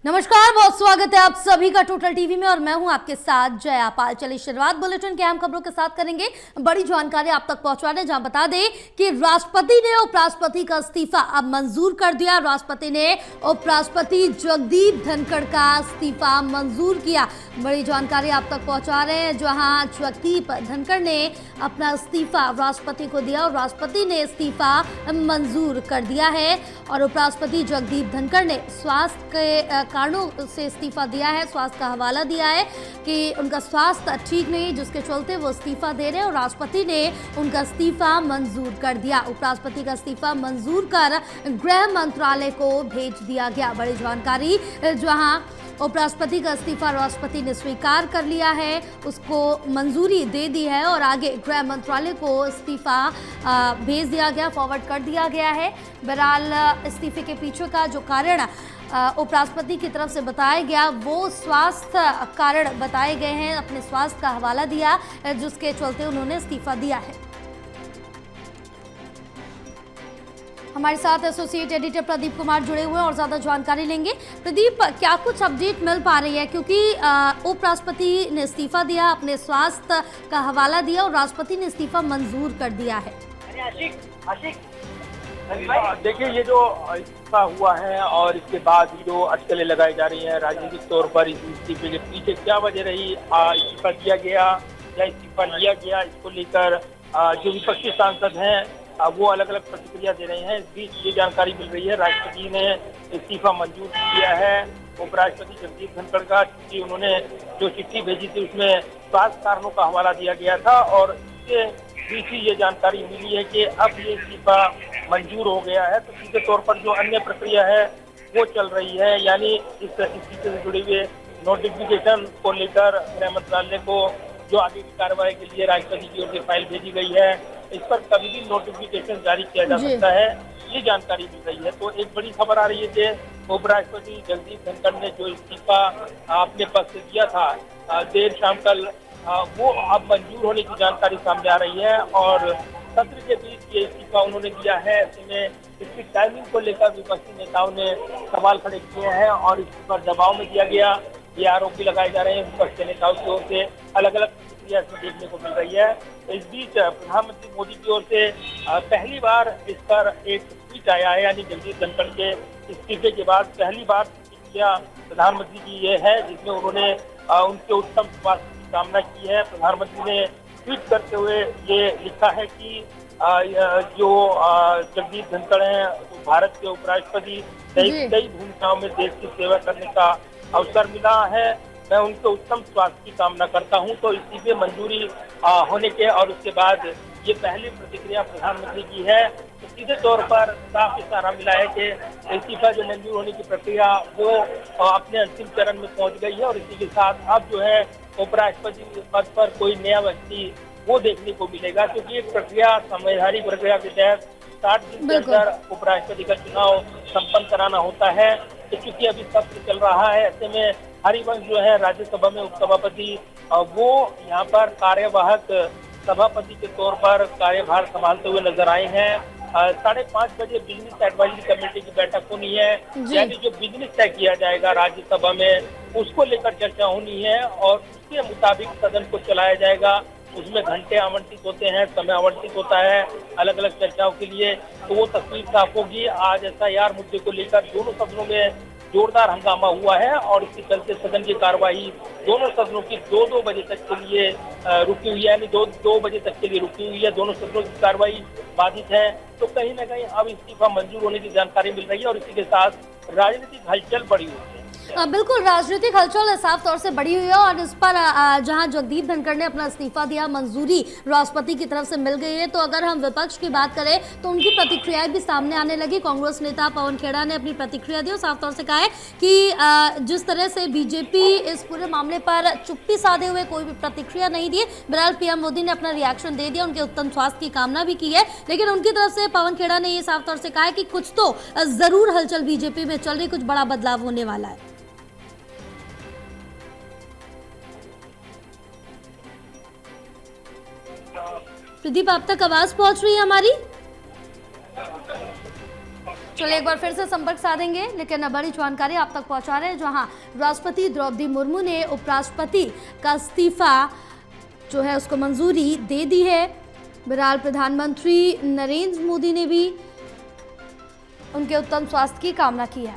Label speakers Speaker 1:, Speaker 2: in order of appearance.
Speaker 1: नमस्कार, बहुत स्वागत है आप सभी का टोटल टीवी में और मैं हूं आपके साथ जया पाल। चलिए शुरुआत बुलेटिन के अहम खबरों के साथ करेंगे। बड़ी जानकारी आप तक पहुंचा रहे, जहां बता दें कि राष्ट्रपति ने उपराष्ट्रपति का इस्तीफा अब मंजूर कर दिया। राष्ट्रपति ने उपराष्ट्रपति जगदीप धनखड़ का इस्तीफा मंजूर किया। बड़ी जानकारी आप तक पहुंचा रहे हैं, जहां जगदीप धनखड़ ने अपना इस्तीफा राष्ट्रपति को दिया और राष्ट्रपति ने इस्तीफा मंजूर कर दिया है। और उपराष्ट्रपति जगदीप धनखड़ ने स्वास्थ्य के कारणों से इस्तीफा दिया है, स्वास्थ्य का हवाला दिया है कि उनका स्वास्थ्य ठीक नहीं, जिसके चलते वो इस्तीफा दे रहे हैं और राष्ट्रपति ने उनका इस्तीफा मंजूर कर दिया। उपराष्ट्रपति का इस्तीफा मंजूर कर गृह मंत्रालय को भेज दिया गया। बड़ी जानकारी, जहां उपराष्ट्रपति का इस्तीफा राष्ट्रपति ने स्वीकार कर लिया है, उसको मंजूरी दे दी है और आगे गृह मंत्रालय को इस्तीफा भेज दिया गया, फॉरवर्ड कर दिया गया है। बहरहाल इस्तीफे के पीछे का जो कारण उपराष्ट्रपति की तरफ से बताया गया, वो स्वास्थ्य कारण बताए गए हैं। अपने स्वास्थ्य का हवाला दिया, जिसके चलते उन्होंने इस्तीफा दिया है। हमारे साथ एसोसिएट एडिटर प्रदीप कुमार जुड़े हुए हैं और ज्यादा जानकारी लेंगे। प्रदीप, क्या कुछ अपडेट मिल पा रही है, क्योंकि उपराष्ट्रपति ने इस्तीफा दिया, अपने स्वास्थ्य का हवाला दिया और राष्ट्रपति ने इस्तीफा मंजूर कर दिया है।
Speaker 2: देखिए, ये जो इस्तीफा हुआ है और इसके बाद जो अटकलें लगाई जा रही हैं राजनीतिक तौर पर, इस इस्तीफे के पीछे क्या वजह रही, इस्तीफा दिया गया या इस्तीफा लिया गया, इसको लेकर जो विपक्षी सांसद हैं वो अलग अलग प्रतिक्रिया दे रहे हैं। इस बीच ये जानकारी मिल रही है, राष्ट्रपति ने इस्तीफा मंजूर किया है उपराष्ट्रपति जगदीप धनखड़ का, क्योंकि उन्होंने जो चिट्ठी भेजी थी उसमें स्वास्थ्य कारणों का हवाला दिया गया था और इसके बीच ही ये जानकारी मिली है कि अब ये इस्तीफा मंजूर हो गया है। तो सीधे तौर पर जो अन्य प्रक्रिया है वो चल रही है, यानी इस इस्तीफे से जुड़े हुए नोटिफिकेशन को लेकर गृह मंत्रालय को जो आगे की कार्रवाई के लिए राष्ट्रपति की ओर से फाइल भेजी गई है, इस पर कभी भी नोटिफिकेशन जारी किया जा सकता है, ये जानकारी मिल रही है। तो एक बड़ी खबर आ रही है कि उपराष्ट्रपति जगदीप धनखड़ ने जो इस्तीफा अपने पद से दिया था देर शाम कल, वो अब मंजूर होने की जानकारी सामने आ रही है और सत्र के बीच ये इस्तीफा उन्होंने दिया है। ऐसे में इसकी टाइमिंग को लेकर विपक्षी नेताओं ने सवाल खड़े किए हैं और इस पर दबाव में दिया गया, ये आरोप भी लगाए जा रहे हैं विपक्ष के नेताओं की ओर से, अलग अलग प्रतिक्रिया इसमें देखने को मिल रही है। इस बीच प्रधानमंत्री मोदी की ओर से पहली बार इस पर एक ट्वीट आया है, यानी जगदीप धनखड़ के इस्तीफे के बाद पहली बार प्रतिक्रिया प्रधानमंत्री की ये है, जिसमें उन्होंने उनके उत्तम स्वास्थ्य की कामना की है। प्रधानमंत्री ने ट्वीट करते हुए ये लिखा है कि जो जगदीप धनखड़ हैं, तो भारत के उपराष्ट्रपति, कई भूमिकाओं में देश की सेवा करने का अवसर मिला है, मैं उनके उत्तम स्वास्थ्य की कामना करता हूं। तो इस्तीफे मंजूरी होने के और उसके बाद ये पहली प्रतिक्रिया प्रधानमंत्री की है। तो सीधे तौर पर साफ इशारा मिला है कि इस्तीफा जो मंजूर होने की प्रक्रिया वो अपने अंतिम चरण में पहुंच गई है और इसी के साथ अब जो है उपराष्ट्रपति पद पर कोई नया व्यक्ति वो देखने को मिलेगा, क्योंकि एक प्रक्रिया, संवैधानिक प्रक्रिया के तहत 60 दिन के अंदर उपराष्ट्रपति का चुनाव संपन्न कराना होता है। तो चूंकि अभी सत्र चल रहा है, ऐसे में हरिवंश जो है राज्यसभा में उपसभापति, वो यहाँ पर कार्यवाहक सभापति के तौर पर कार्यभार संभालते हुए नजर आए हैं। 5:30 बजे बिजनेस एडवाइजरी कमेटी की बैठक होनी है, यानी जो बिजनेस तय किया जाएगा राज्यसभा में उसको लेकर चर्चा होनी है और उसके मुताबिक सदन को चलाया जाएगा। उसमें घंटे आवंटित होते हैं, समय आवंटित होता है अलग अलग चर्चाओं के लिए, तो वो तस्वीर साफ होगी। आज SIR मुद्दे को लेकर दोनों सदनों में जोरदार हंगामा हुआ है और इसके चलते सदन की कार्यवाही दोनों सदनों की 2-2 बजे तक के लिए रुकी हुई है, यानी 2 बजे तक के लिए रुकी हुई है। दोनों सदनों की कार्यवाही बाधित है। तो कहीं ना कहीं अब इस्तीफा मंजूर होने की जानकारी मिल रही है और इसी के साथ राजनीतिक हलचल बढ़ी हुई है।
Speaker 1: बिल्कुल, राजनीतिक हलचल साफ तौर से बढ़ी हुई है और इस पर जहां जगदीप धनखड़ ने अपना इस्तीफा दिया, मंजूरी राष्ट्रपति की तरफ से मिल गई है। तो अगर हम विपक्ष की बात करें तो उनकी प्रतिक्रियाएं भी सामने आने लगी। कांग्रेस नेता पवन खेड़ा ने अपनी प्रतिक्रिया दी और साफ तौर से कहा है कि जिस तरह से बीजेपी इस पूरे मामले पर चुप्पी साधे हुए कोई भी प्रतिक्रिया नहीं दी। बहरहाल पीएम मोदी ने अपना रिएक्शन दे दिया, उनके उत्तम स्वास्थ्य की कामना भी की है, लेकिन उनकी तरफ से पवन खेड़ा ने ये साफ तौर से कहा है कि कुछ तो जरूर हलचल बीजेपी में चल रही, कुछ बड़ा बदलाव होने वाला है। प्रदीप, आप तक आवाज पहुंच रही है हमारी? चलिए एक बार फिर से संपर्क साधेंगे, लेकिन बड़ी जानकारी आप तक पहुंचा रहे हैं, जहां राष्ट्रपति द्रौपदी मुर्मू ने उपराष्ट्रपति का इस्तीफा जो है उसको मंजूरी दे दी है। बहरहाल प्रधानमंत्री नरेंद्र मोदी ने भी उनके उत्तम स्वास्थ्य की कामना की है।